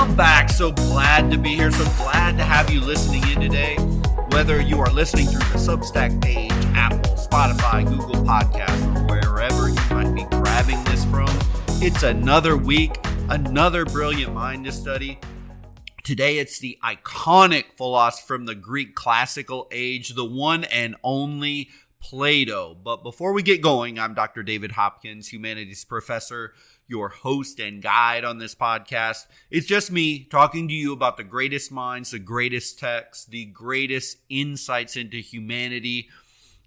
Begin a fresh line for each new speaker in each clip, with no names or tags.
I'm back. So glad to be here. So glad to have you listening in today. Whether you are listening through the Substack page, Apple, Spotify, Google Podcasts, or wherever you might be grabbing this from, it's another week, another brilliant mind to study. Today it's the iconic philosopher from the Greek classical age, the one and only Plato. But before we get going, I'm Dr. David Hopkins, humanities professor, your host and guide on this podcast. It's just me talking to you about the greatest minds, the greatest texts, the greatest insights into humanity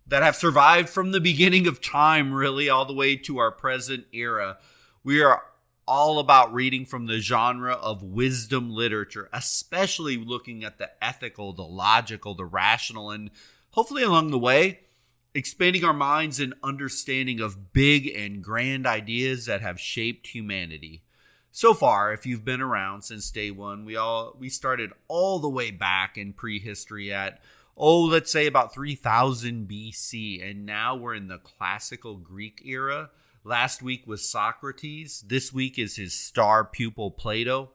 that have survived from the beginning of time, really, all the way to our present era. We are all about reading from the genre of wisdom literature, especially looking at the ethical, the logical, the rational, and hopefully along the way, expanding our minds and understanding of big and grand ideas that have shaped humanity. So far, if you've been around since day one, we started all the way back in prehistory at, let's say about 3000 BC, and now we're in the classical Greek era. Last week was Socrates. This week is his star pupil, Plato.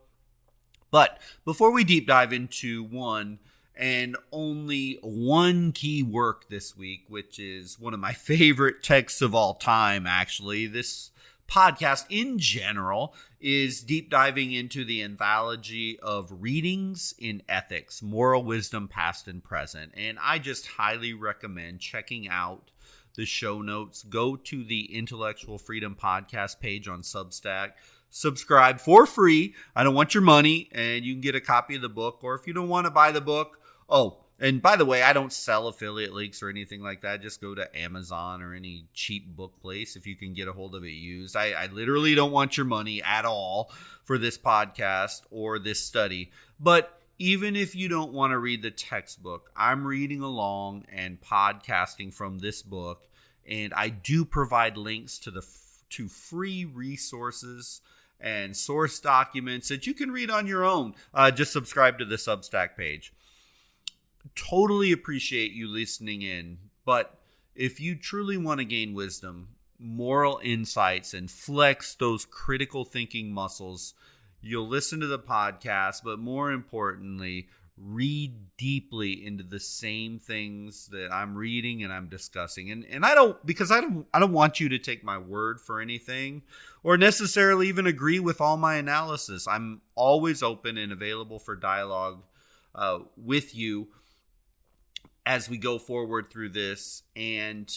But before we deep dive into one and only one key work this week, which is one of my favorite texts of all time, actually, this podcast in general is deep diving into the anthology of readings in ethics, moral wisdom, past and present. And I just highly recommend checking out the show notes. Go to the Intellectual Freedom Podcast page on Substack. Subscribe for free. I don't want your money, and you can get a copy of the book. Or if you don't want to buy the book, and by the way, I don't sell affiliate links or anything like that. Just go to Amazon or any cheap book place if you can get a hold of it used. I literally don't want your money at all for this podcast or this study. But even if you don't want to read the textbook, I'm reading along and podcasting from this book, and I do provide links to free resources and source documents that you can read on your own. Just subscribe to the Substack page. Totally appreciate you listening in, but if you truly want to gain wisdom, moral insights, and flex those critical thinking muscles, you'll listen to the podcast, but more importantly, read deeply into the same things that I'm reading and I'm discussing. And I don't want you to take my word for anything or necessarily even agree with all my analysis. I'm always open and available for dialogue with you as we go forward through this. And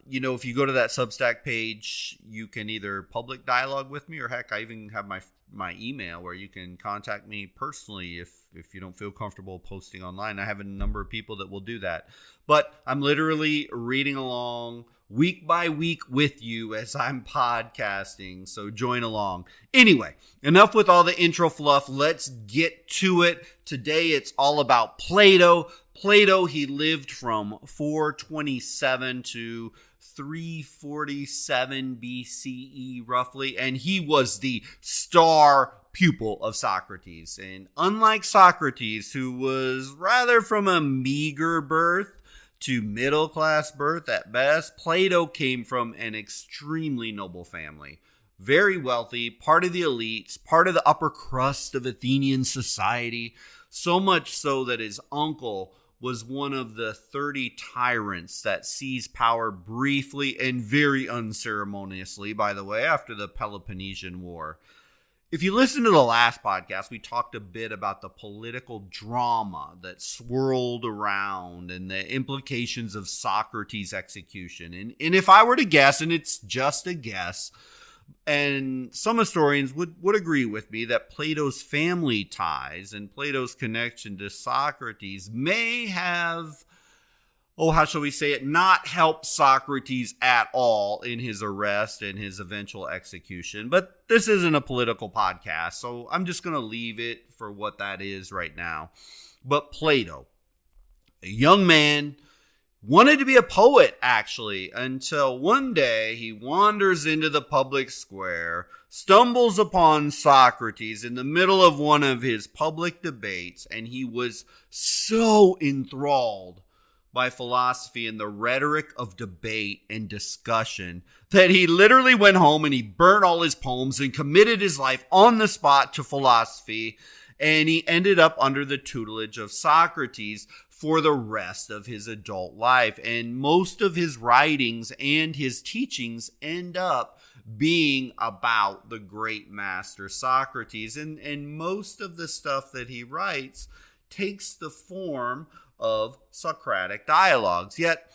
if you go to that Substack page, you can either public dialogue with me, or heck, I even have my email where you can contact me personally if you don't feel comfortable posting online. I have a number of people that will do that. But I'm literally reading along week by week with you as I'm podcasting, so join along. Anyway, enough with all the intro fluff. Let's get to it. Today it's all about Plato. Plato, he lived from 427 to 347 BCE roughly, and he was the star pupil of Socrates. And unlike Socrates, who was rather from a meager birth to middle-class birth at best, Plato came from an extremely noble family. Very wealthy, part of the elites, part of the upper crust of Athenian society, so much so that his uncle was one of the 30 tyrants that seized power briefly and very unceremoniously, by the way, after the Peloponnesian War. If you listen to the last podcast, we talked a bit about the political drama that swirled around and the implications of Socrates' execution. And if I were to guess, and it's just a guess, and some historians would agree with me that Plato's family ties and Plato's connection to Socrates may have, how shall we say it, not helped Socrates at all in his arrest and his eventual execution. But this isn't a political podcast, so I'm just going to leave it for what that is right now. But Plato, a young man, wanted to be a poet, actually, until one day he wanders into the public square, stumbles upon Socrates in the middle of one of his public debates, and he was so enthralled by philosophy and the rhetoric of debate and discussion that he literally went home and he burnt all his poems and committed his life on the spot to philosophy. And he ended up under the tutelage of Socrates for the rest of his adult life. And most of his writings and his teachings end up being about the great master Socrates. And most of the stuff that he writes takes the form of Socratic dialogues. Yet,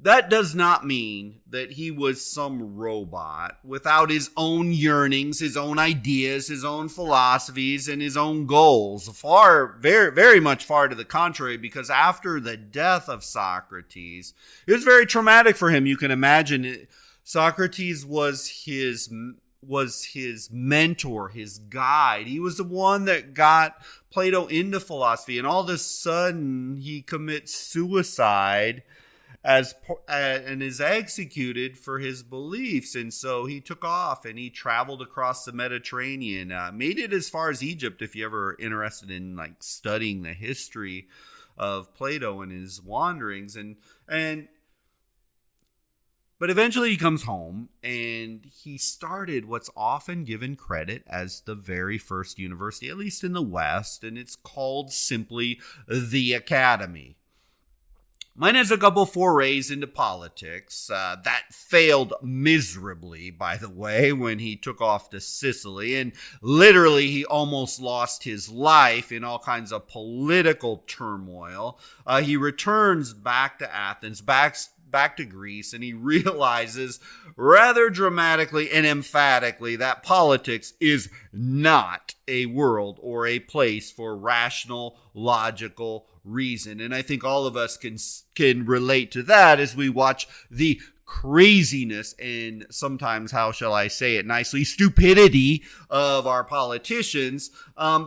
that does not mean that he was some robot without his own yearnings, his own ideas, his own philosophies, and his own goals. Very, very much far to the contrary, because after the death of Socrates, it was very traumatic for him. You can imagine Socrates was his mentor, his guide. He was the one that got Plato into philosophy, and all of a sudden he commits suicide and is executed for his beliefs. And so he took off and he traveled across the Mediterranean, made it as far as Egypt, if you're ever interested in studying the history of Plato and his wanderings. But eventually he comes home and he started what's often given credit as the very first university, at least in the West, and it's called simply the Academy. Mine has a couple forays into politics. That failed miserably, by the way, when he took off to Sicily. And literally, he almost lost his life in all kinds of political turmoil. He returns back to Athens, back to Greece, and he realizes rather dramatically and emphatically that politics is not a world or a place for rational, logical reason. And I think all of us can relate to that as we watch the craziness and sometimes, how shall I say it nicely, stupidity of our politicians.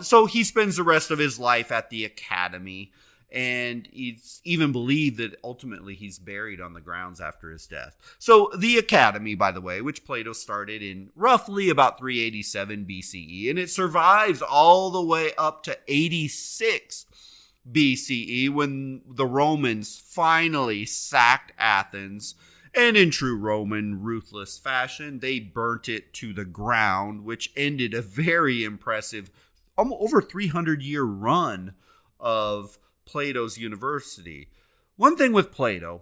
So he spends the rest of his life at the Academy, and it's even believed that ultimately he's buried on the grounds after his death. So the Academy, by the way, which Plato started in roughly about 387 BCE, and it survives all the way up to 86 BCE when the Romans finally sacked Athens, and in true Roman ruthless fashion, they burnt it to the ground, which ended a very impressive over 300-year run of Plato's university. One thing with Plato,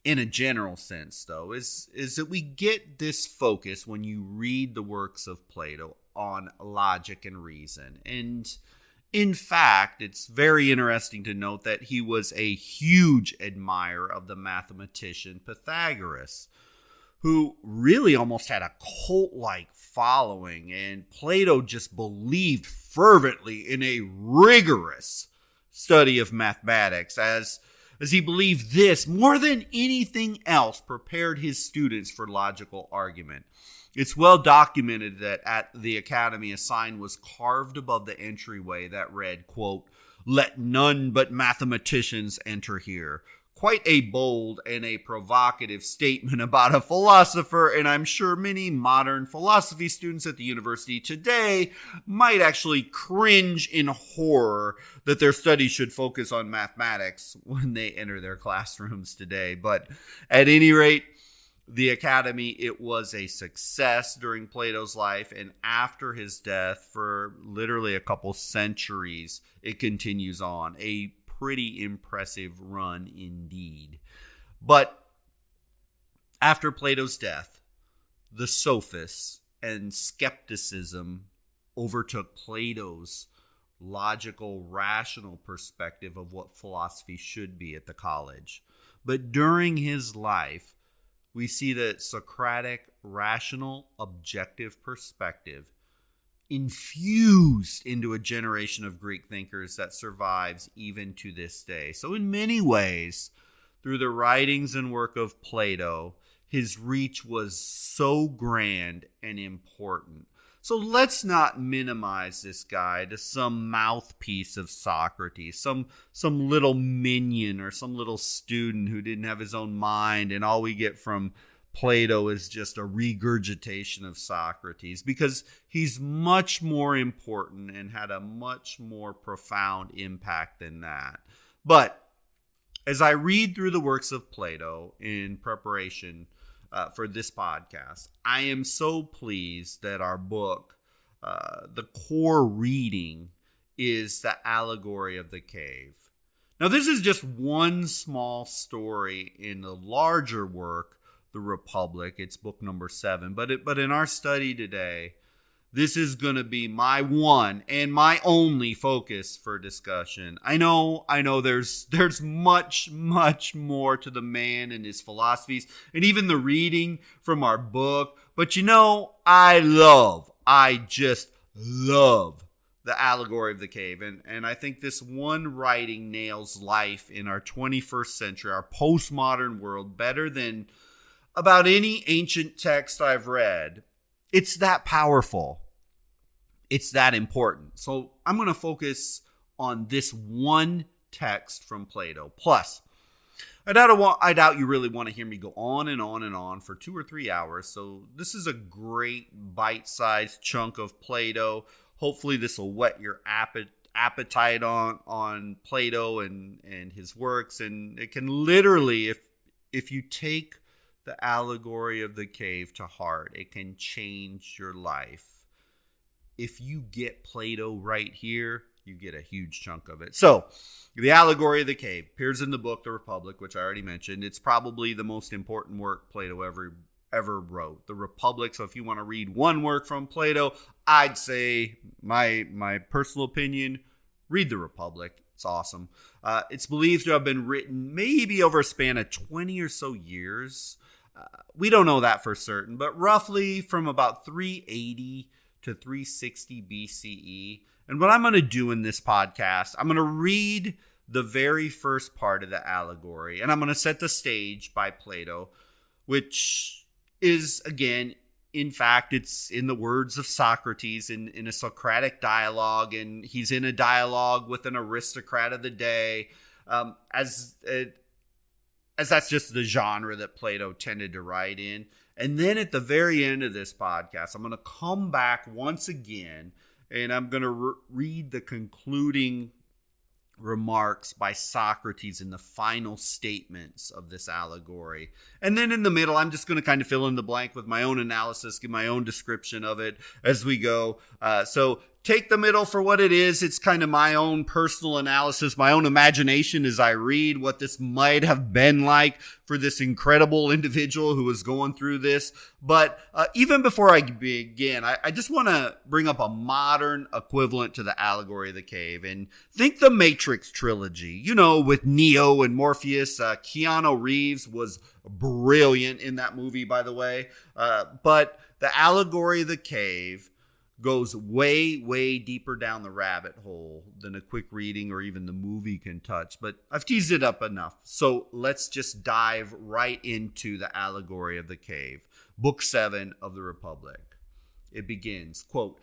in a general sense, though, is that we get this focus when you read the works of Plato on logic and reason. And in fact, it's very interesting to note that he was a huge admirer of the mathematician Pythagoras, who really almost had a cult-like following, and Plato just believed fervently in a rigorous study of mathematics, as he believed this, more than anything else, prepared his students for logical argument. It's well documented that at the Academy, a sign was carved above the entryway that read, quote, "Let none but mathematicians enter here." Quite a bold and a provocative statement about a philosopher, and I'm sure many modern philosophy students at the university today might actually cringe in horror that their studies should focus on mathematics when they enter their classrooms today. But at any rate, the Academy, it was a success during Plato's life, and after his death, for literally a couple centuries, it continues on. A pretty impressive run indeed. But after Plato's death, the sophists and skepticism overtook Plato's logical, rational perspective of what philosophy should be at the college. But during his life, we see that Socratic, rational, objective perspective infused into a generation of Greek thinkers that survives even to this day. So in many ways, through the writings and work of Plato, his reach was so grand and important. So let's not minimize this guy to some mouthpiece of Socrates, some little minion or some little student who didn't have his own mind, and all we get from Plato is just a regurgitation of Socrates, because he's much more important and had a much more profound impact than that. But As I read through the works of Plato in preparation for this podcast, I am so pleased that our book, the core reading, is the Allegory of the Cave. Now, this is just one small story in the larger work, The Republic. It's book number 7. But in our study today, this is going to be my one and my only focus for discussion. I know there's much more to the man and his philosophies and even the reading from our book. But I just love the Allegory of the Cave. And I think this one writing nails life in our 21st century, our postmodern world, better than about any ancient text I've read. It's that powerful. It's that important. So I'm going to focus on this one text from Plato. Plus, I doubt you really want to hear me go on and on and on for 2 or 3 hours. So this is a great bite-sized chunk of Plato. Hopefully this will whet your appetite on Plato and his works. And it can literally, if you take the Allegory of the Cave to heart, it can change your life. If you get Plato right here, you get a huge chunk of it. So, the Allegory of the Cave appears in the book, The Republic, which I already mentioned. It's probably the most important work Plato ever wrote. The Republic, so if you want to read one work from Plato, I'd say, my personal opinion, read The Republic. It's awesome. It's believed to have been written maybe over a span of 20 or so years. We don't know that for certain, but roughly from about 380 to 360 BCE. And what I'm going to do in this podcast, I'm going to read the very first part of the Allegory, and I'm going to set the stage by Plato, which is, again, in fact, it's in the words of Socrates in a Socratic dialogue, and he's in a dialogue with an aristocrat of the day, as that's just the genre that Plato tended to write in. And then at the very end of this podcast, I'm going to come back once again, and I'm going to read the concluding remarks by Socrates in the final statements of this allegory. And then in the middle, I'm just going to kind of fill in the blank with my own analysis, give my own description of it as we go. So take the middle for what it is. It's kind of my own personal analysis, my own imagination as I read what this might have been like for this incredible individual who was going through this. But even before I begin, I just want to bring up a modern equivalent to the Allegory of the Cave. And think the Matrix trilogy, with Neo and Morpheus. Keanu Reeves was brilliant in that movie, by the way. But the Allegory of the Cave goes way, way deeper down the rabbit hole than a quick reading or even the movie can touch. But I've teased it up enough. So let's just dive right into the Allegory of the Cave. Book 7 of the Republic. It begins, quote,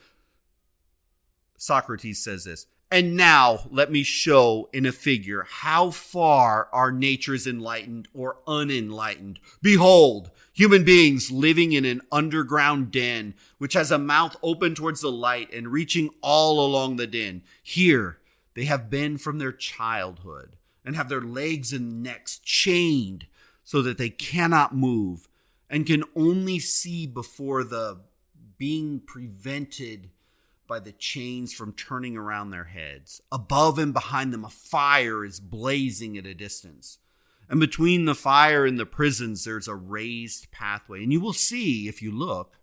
Socrates says this, "And now let me show in a figure how far our nature is enlightened or unenlightened. Behold, human beings living in an underground den, which has a mouth open towards the light and reaching all along the den. Here they have been from their childhood and have their legs and necks chained so that they cannot move and can only see before the being prevented by the chains from turning around their heads. Above and behind them, a fire is blazing at a distance. And between the fire and the prisons, there's a raised pathway. And you will see, if you look,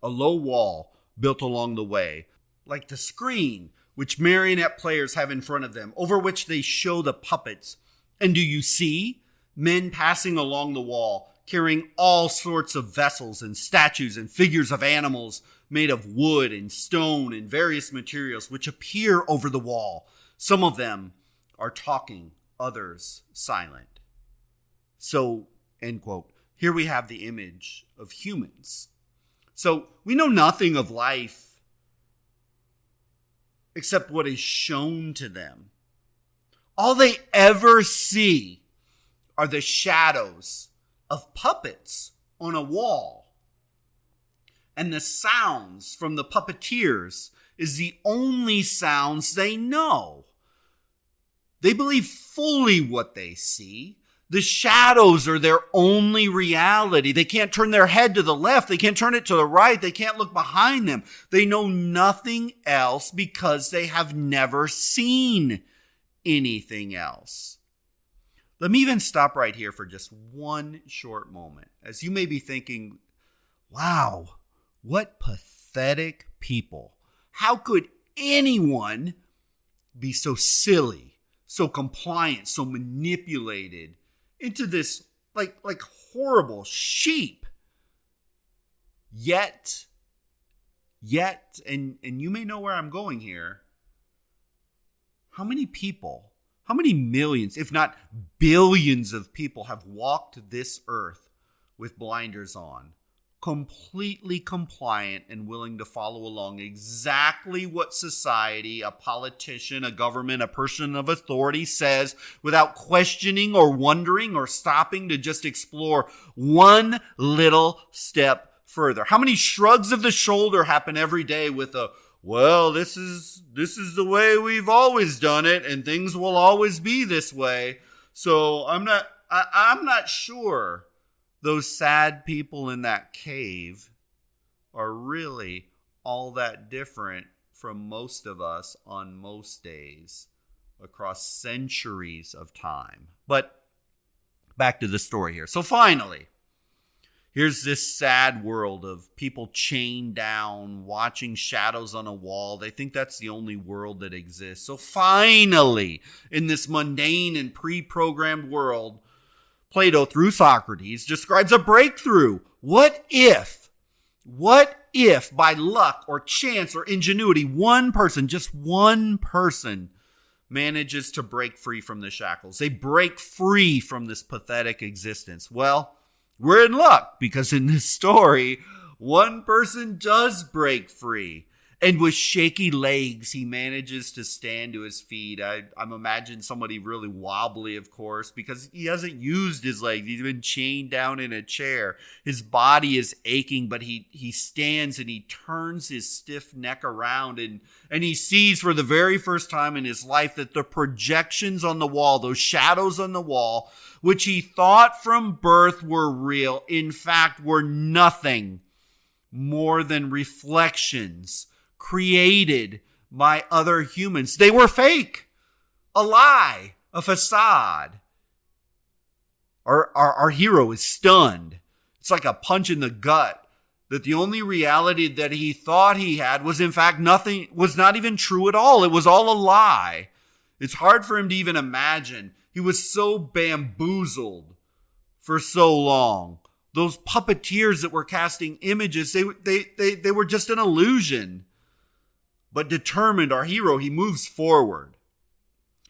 a low wall built along the way, like the screen which marionette players have in front of them, over which they show the puppets. And do you see men passing along the wall, carrying all sorts of vessels and statues and figures of animals made of wood and stone and various materials, which appear over the wall. Some of them are talking, others silent." So, end quote. Here we have the image of humans. So we know nothing of life except what is shown to them. All they ever see are the shadows of puppets on a wall. And the sounds from the puppeteers is the only sounds they know. They believe fully what they see. The shadows are their only reality. They can't turn their head to the left. They can't turn it to the right. They can't look behind them. They know nothing else because they have never seen anything else. Let me even stop right here for just one short moment. As you may be thinking, wow, what pathetic people. How could anyone be so silly, so compliant, so manipulated into this like horrible sheep? Yet, and you may know where I'm going here, how many people, how many millions, if not billions of people have walked this earth with blinders on, completely compliant and willing to follow along exactly what society, a politician, a government, a person of authority says without questioning or wondering or stopping to just explore one little step further? How many shrugs of the shoulder happen every day with a, well, this is the way we've always done it and things will always be this way. So I'm not sure those sad people in that cave are really all that different from most of us on most days across centuries of time. But back to the story here. So finally, here's this sad world of people chained down, watching shadows on a wall. They think that's the only world that exists. So finally, in this mundane and pre-programmed world, Plato, through Socrates, describes a breakthrough. What if by luck or chance or ingenuity, one person, just one person, manages to break free from the shackles? They break free from this pathetic existence. Well, we're in luck because in this story, one person does break free. And with shaky legs, he manages to stand to his feet. I'm imagining somebody really wobbly, of course, because he hasn't used his legs. He's been chained down in a chair. His body is aching, but he stands and he turns his stiff neck around and he sees for the very first time in his life that the projections on the wall, those shadows on the wall, which he thought from birth were real, in fact were nothing more than reflections created by other humans. They were fake, a lie, a facade. Our hero is stunned. It's like a punch in the gut that the only reality that he thought he had was in fact nothing, was not even true at all. It was all a lie. It's hard for him to even imagine. He was so bamboozled for so long. Those puppeteers that were casting images, they were just an illusion. But determined, our hero, he moves forward.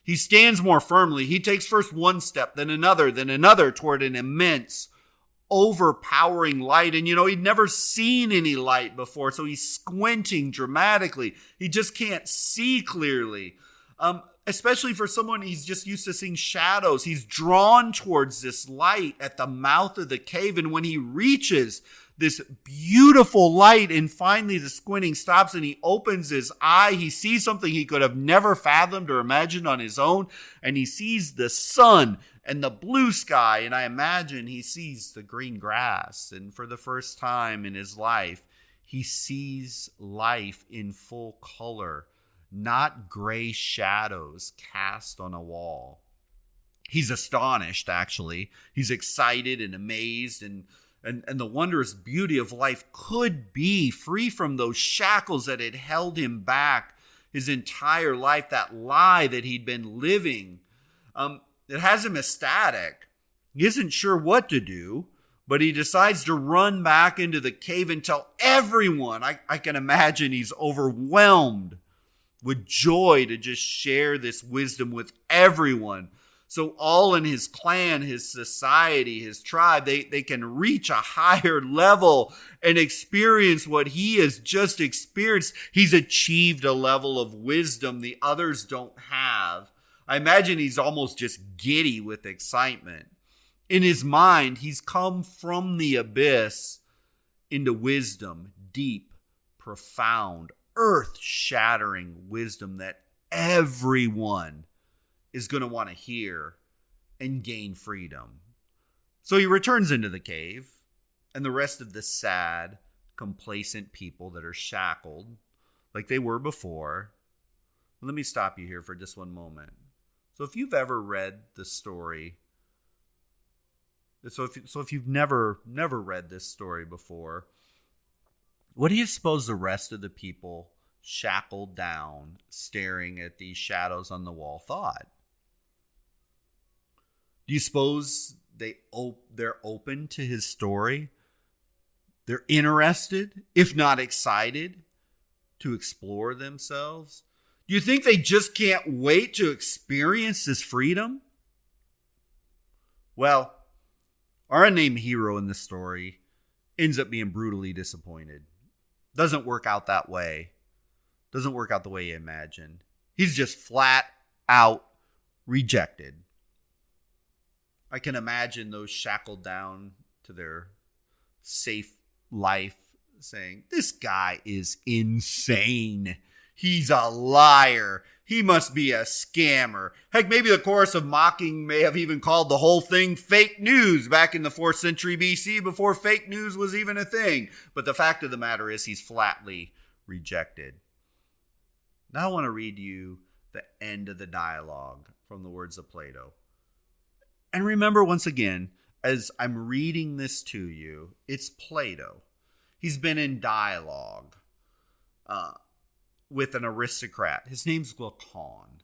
He stands more firmly. He takes first one step, then another toward an immense, overpowering light. And he'd never seen any light before, so he's squinting dramatically. He just can't see clearly. Especially for someone, he's just used to seeing shadows. He's drawn towards this light at the mouth of the cave. And when he reaches this beautiful light and finally the squinting stops and he opens his eye, he sees something he could have never fathomed or imagined on his own. And he sees the sun and the blue sky. And I imagine he sees the green grass. And for the first time in his life, he sees life in full color, not gray shadows cast on a wall. He's astonished, actually. He's excited and amazed, and the wondrous beauty of life could be free from those shackles that had held him back his entire life, that lie that he'd been living. It has him ecstatic. He isn't sure what to do, but he decides to run back into the cave and tell everyone. I can imagine he's overwhelmed with joy to just share this wisdom with everyone. So all in his clan, his society, his tribe, they can reach a higher level and experience what he has just experienced. He's achieved a level of wisdom the others don't have. I imagine he's almost just giddy with excitement. In his mind, he's come from the abyss into wisdom, deep, profound, earth-shattering wisdom that everyone is going to want to hear and gain freedom. So he returns into the cave, and the rest of the sad, complacent people that are shackled like they were before. Let me stop you here for just one moment. So if you've ever read the story, if you've never read this story before, what do you suppose the rest of the people shackled down, staring at these shadows on the wall thought? Do you suppose they're open to his story? They're interested, if not excited, to explore themselves? Do you think they just can't wait to experience this freedom? Well, our unnamed hero in this story ends up being brutally disappointed. Doesn't work out that way. Doesn't work out the way he imagined. He's just flat out rejected. I can imagine those shackled down to their safe life saying, "This guy is insane. He's a liar. He must be a scammer." Heck, maybe the chorus of mocking may have even called the whole thing fake news back in the 4th century BC before fake news was even a thing. But the fact of the matter is he's flatly rejected. Now I want to read you the end of the dialogue from the words of Plato. And remember, once again, as I'm reading this to you, it's Plato. He's been in dialogue with an aristocrat. His name's Glaucon.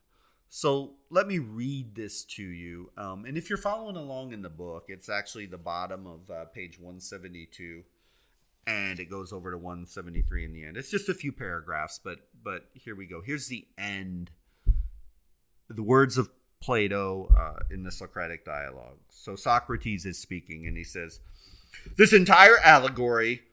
So let me read this to you. And if you're following along in the book, it's actually the bottom of page 172. And it goes over to 173 in the end. It's just a few paragraphs, but here we go. Here's the end. The words of Plato in the Socratic dialogue. So Socrates is speaking, and he says, "This entire allegory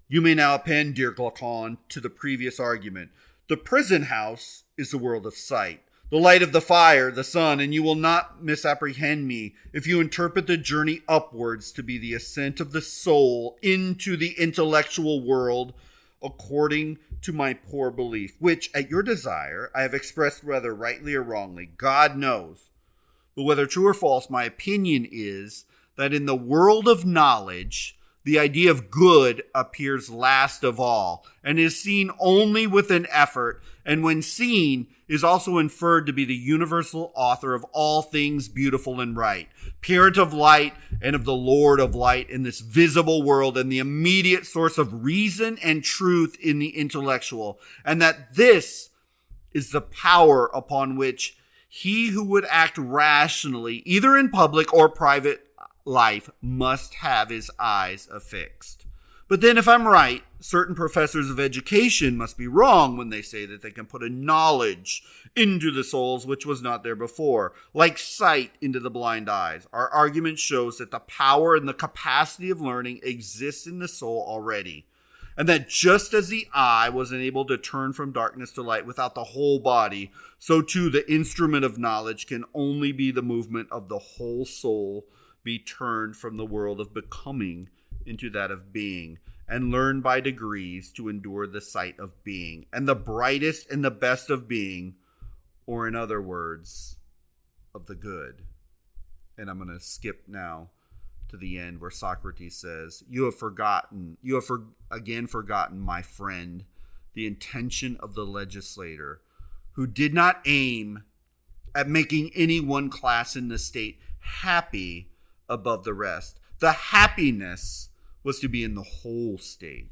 you may now append, dear Glaucon, to the previous argument. The prison house is the world of sight, the light of the fire, the sun, and you will not misapprehend me if you interpret the journey upwards to be the ascent of the soul into the intellectual world according to my poor belief, which, at your desire, I have expressed whether rightly or wrongly. God knows. But whether true or false, my opinion is that in the world of knowledge, the idea of good appears last of all, and is seen only with an effort, and when seen, is also inferred to be the universal author of all things beautiful and right, parent of light and of the Lord of light in this visible world, and the immediate source of reason and truth in the intellectual, and that this is the power upon which he who would act rationally, either in public or private life, must have his eyes affixed. But then if I'm right, certain professors of education must be wrong when they say that they can put a knowledge into the souls which was not there before, like sight into the blind eyes. Our argument shows that the power and the capacity of learning exists in the soul already, and that just as the eye was enabled to turn from darkness to light without the whole body, so too the instrument of knowledge can only be the movement of the whole soul, be turned from the world of becoming into that of being, and learn by degrees to endure the sight of being, and the brightest and the best of being, or in other words, of the good. And I'm going to skip now to the end where Socrates says, you have again forgotten, my friend, the intention of the legislator, who did not aim at making any one class in the state happy above the rest. The happiness was to be in the whole state.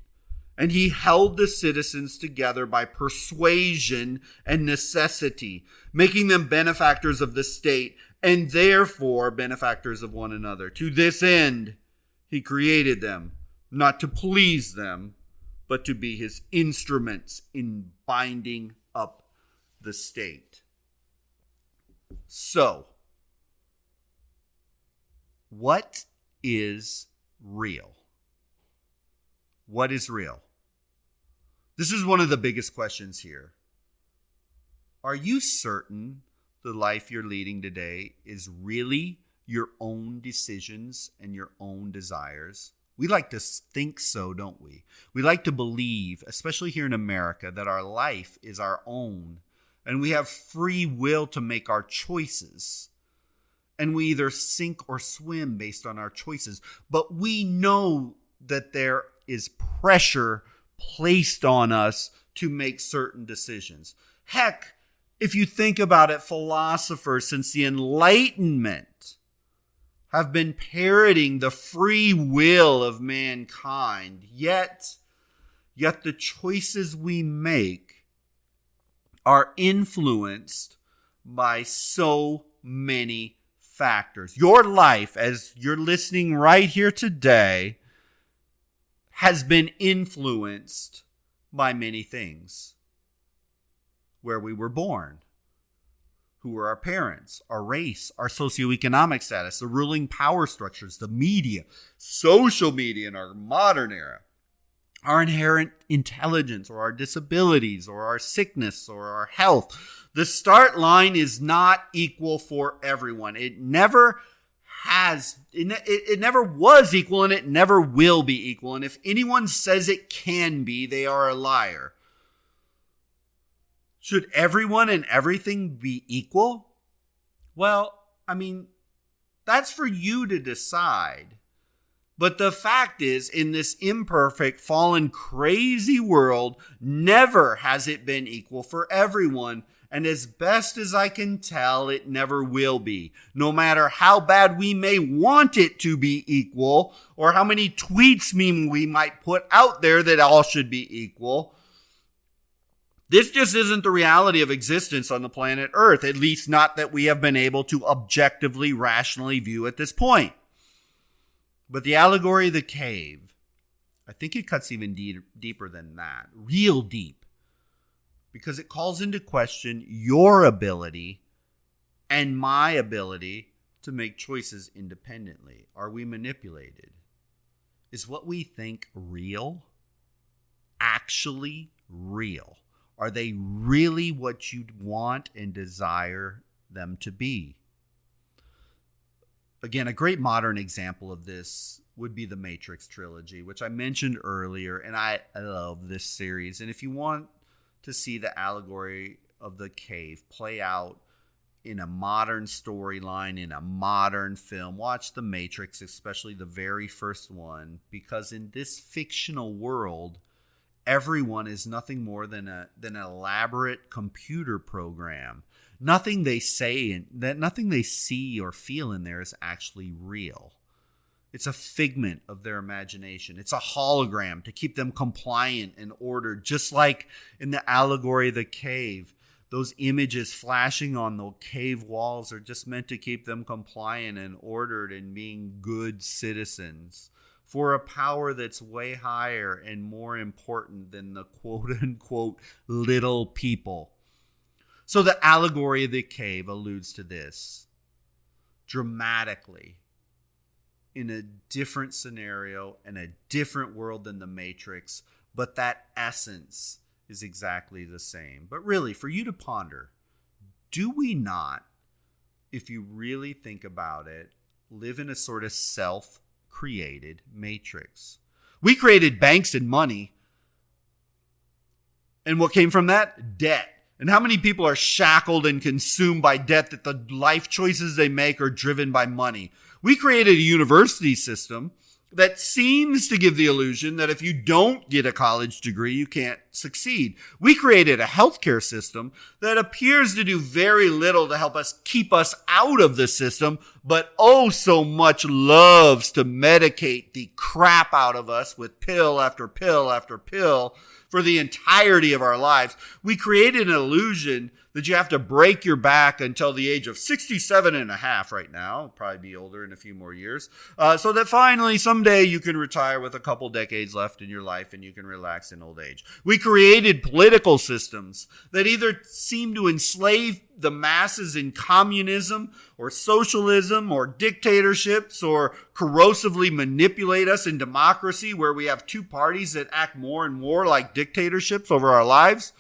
And he held the citizens together by persuasion and necessity, making them benefactors of the state and therefore benefactors of one another. To this end, he created them, not to please them, but to be his instruments in binding up the state. So, what is real? What is real? This is one of the biggest questions here. Are you certain the life you're leading today is really your own decisions and your own desires? We like to think so, don't we? We like to believe, especially here in America, that our life is our own, And we have free will to make our choices. And we either sink or swim based on our choices. But we know that there is pressure placed on us to make certain decisions. Heck, if you think about it, philosophers since the Enlightenment have been parroting the free will of mankind. Yet the choices we make are influenced by so many factors. Your life, as you're listening right here today, has been influenced by many things. Where we were born, who were our parents, our race, our socioeconomic status, the ruling power structures, the media, social media in our modern era, our inherent intelligence or our disabilities or our sickness or our health. The start line is not equal for everyone. It never has, it never was equal, and it never will be equal. And if anyone says it can be, they are a liar. Should everyone and everything be equal? Well, that's for you to decide. But the fact is, in this imperfect, fallen, crazy world, never has it been equal for everyone. And as best as I can tell, it never will be. No matter how bad we may want it to be equal, or how many tweets we might put out there that all should be equal, this just isn't the reality of existence on the planet Earth, at least not that we have been able to objectively, rationally view at this point. But the allegory of the cave, I think it cuts even deeper than that, real deep, because it calls into question your ability and my ability to make choices independently. Are we manipulated? Is what we think real? Actually real? Are they really what you'd want and desire them to be? Again, a great modern example of this would be the Matrix trilogy, which I mentioned earlier, and I love this series. And if you want to see the allegory of the cave play out in a modern storyline, in a modern film, watch The Matrix, especially the very first one, because in this fictional world, everyone is nothing more than an elaborate computer program. Nothing they say and nothing they see or feel in there is actually real. It's a figment of their imagination. It's a hologram to keep them compliant and ordered, just like in the allegory of the cave. Those images flashing on the cave walls are just meant to keep them compliant and ordered and being good citizens for a power that's way higher and more important than the quote-unquote little people. So the allegory of the cave alludes to this dramatically in a different scenario and a different world than the Matrix, but that essence is exactly the same. But really, for you to ponder, do we not, if you really think about it, live in a sort of self-created matrix? We created banks and money. And what came from that? Debt. And how many people are shackled and consumed by debt that the life choices they make are driven by money? We created a university system that seems to give the illusion that if you don't get a college degree, you can't succeed. We created a healthcare system that appears to do very little to help us keep us out of the system, but oh so much loves to medicate the crap out of us with pill after pill after pill for the entirety of our lives. We created an illusion that you have to break your back until the age of 67 and a half right now. I'll probably be older in a few more years. So that finally someday you can retire with a couple decades left in your life and you can relax in old age. We created political systems that either seem to enslave the masses in communism or socialism or dictatorships, or corrosively manipulate us in democracy where we have two parties that act more and more like dictatorships over our lives.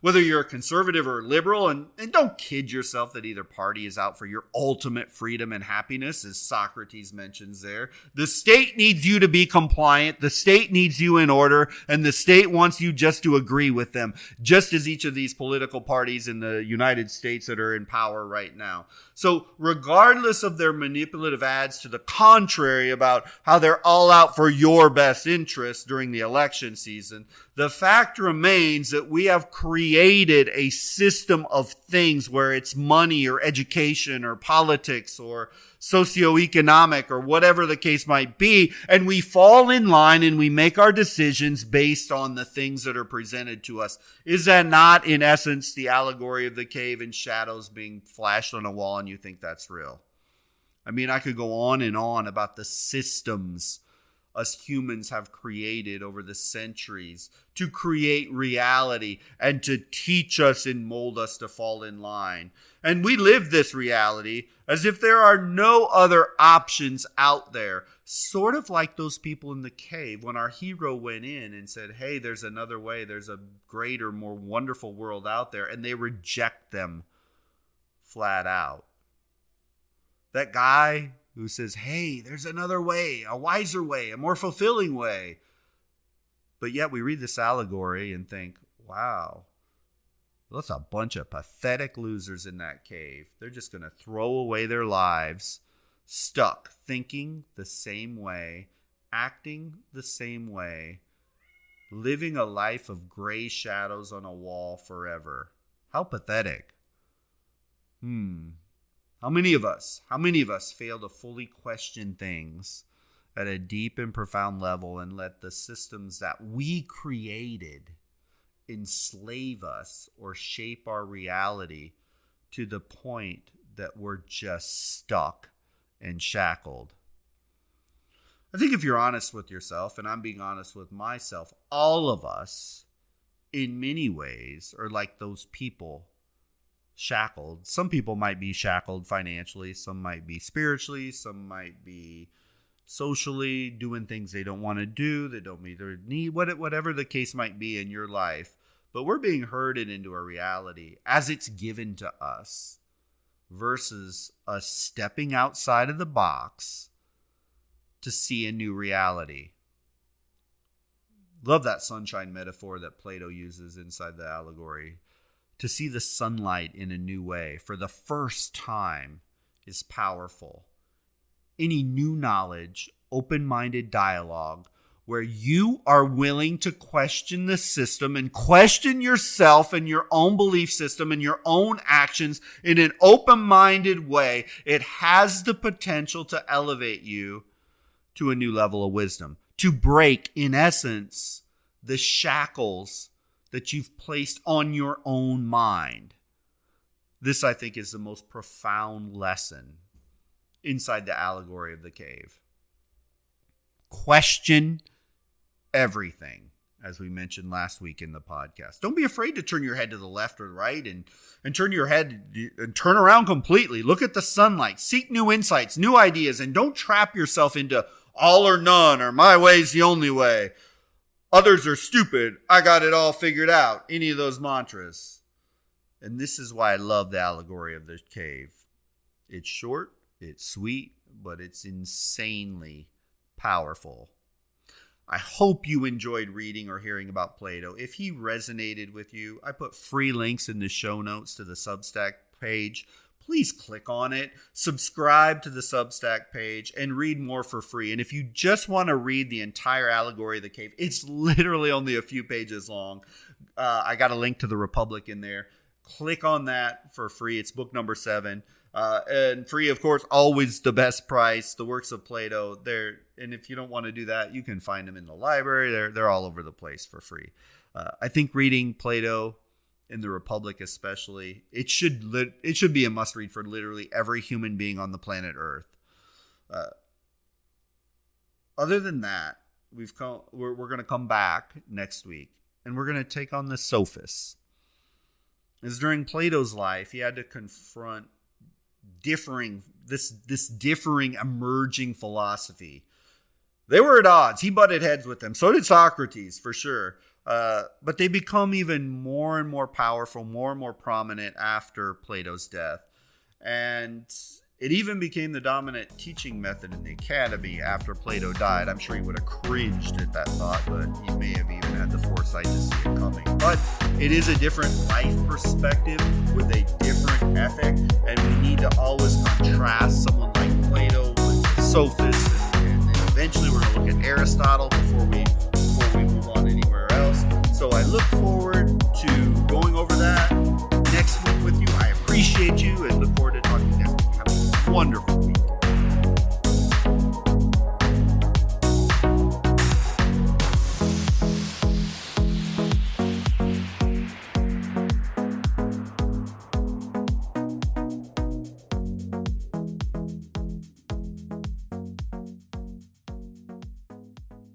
whether you're a conservative or liberal, and don't kid yourself that either party is out for your ultimate freedom and happiness, as Socrates mentions there. The state needs you to be compliant. The state needs you in order, and the state wants you just to agree with them, just as each of these political parties in the United States that are in power right now. So regardless of their manipulative ads to the contrary about how they're all out for your best interest during the election season, the fact remains that we have created a system of things where it's money or education or politics or socioeconomic or whatever the case might be, and we fall in line and we make our decisions based on the things that are presented to us. Is that not, in essence, the allegory of the cave and shadows being flashed on a wall, and you think that's real? I mean, I could go on and on about the systems us humans have created over the centuries to create reality and to teach us and mold us to fall in line. And we live this reality as if there are no other options out there. Sort of like those people in the cave when our hero went in and said, hey, there's another way. There's a greater, more wonderful world out there. And they reject them flat out. That guy who says, hey, there's another way, a wiser way, a more fulfilling way. But yet we read this allegory and think, wow, that's a bunch of pathetic losers in that cave. They're just going to throw away their lives, stuck, thinking the same way, acting the same way, living a life of gray shadows on a wall forever. How pathetic. How many of us fail to fully question things at a deep and profound level and let the systems that we created enslave us or shape our reality to the point that we're just stuck and shackled? I think if you're honest with yourself, and I'm being honest with myself, all of us, in many ways, are like those people shackled. Some people might be shackled financially, some might be spiritually, some might be socially, doing things they don't want to do, they don't meet their need, whatever the case might be in your life. But we're being herded into a reality as it's given to us versus us stepping outside of the box to see a new reality. Love that sunshine metaphor that Plato uses inside the allegory. To see the sunlight in a new way for the first time is powerful. Any new knowledge, open-minded dialogue where you are willing to question the system and question yourself and your own belief system and your own actions in an open-minded way, it has the potential to elevate you to a new level of wisdom, to break, in essence, the shackles that you've placed on your own mind. This, I think, is the most profound lesson inside the allegory of the cave. Question everything, as we mentioned last week in the podcast. Don't be afraid to turn your head to the left or right and turn your head and turn around completely. Look at the sunlight. Seek new insights, new ideas, and don't trap yourself into all or none or my way's the only way. Others are stupid. I got it all figured out. Any of those mantras. And this is why I love the allegory of the cave. It's short, it's sweet, but it's insanely powerful. I hope you enjoyed reading or hearing about Plato. If he resonated with you, I put free links in the show notes to the Substack page. Please click on it, subscribe to the Substack page, and read more for free. And if you just want to read the entire allegory of the cave, it's literally only a few pages long. I got a link to the Republic in there. Click on that for free. It's book number 7. And free, of course, always the best price. The works of Plato. And if you don't want to do that, you can find them in the library. They're all over the place for free. I think reading Plato in the Republic especially, it should be a must read for literally every human being on the planet Earth. Other than that, we're going to come back next week and we're going to take on the sophists. As during Plato's life, he had to confront differing emerging philosophy. They were at odds. He butted heads with them. So did Socrates, for sure. But they become even more and more powerful, more and more prominent after Plato's death. And it even became the dominant teaching method in the academy after Plato died. I'm sure he would have cringed at that thought, but he may have even had the foresight to see it coming. But it is a different life perspective with a different ethic, and we need to always contrast someone like Plato with the sophists, and then eventually we're going to look at Aristotle before we move on anywhere else. So I look forward to going over that next week with you. I appreciate you and look forward to talking next week. Have a wonderful week.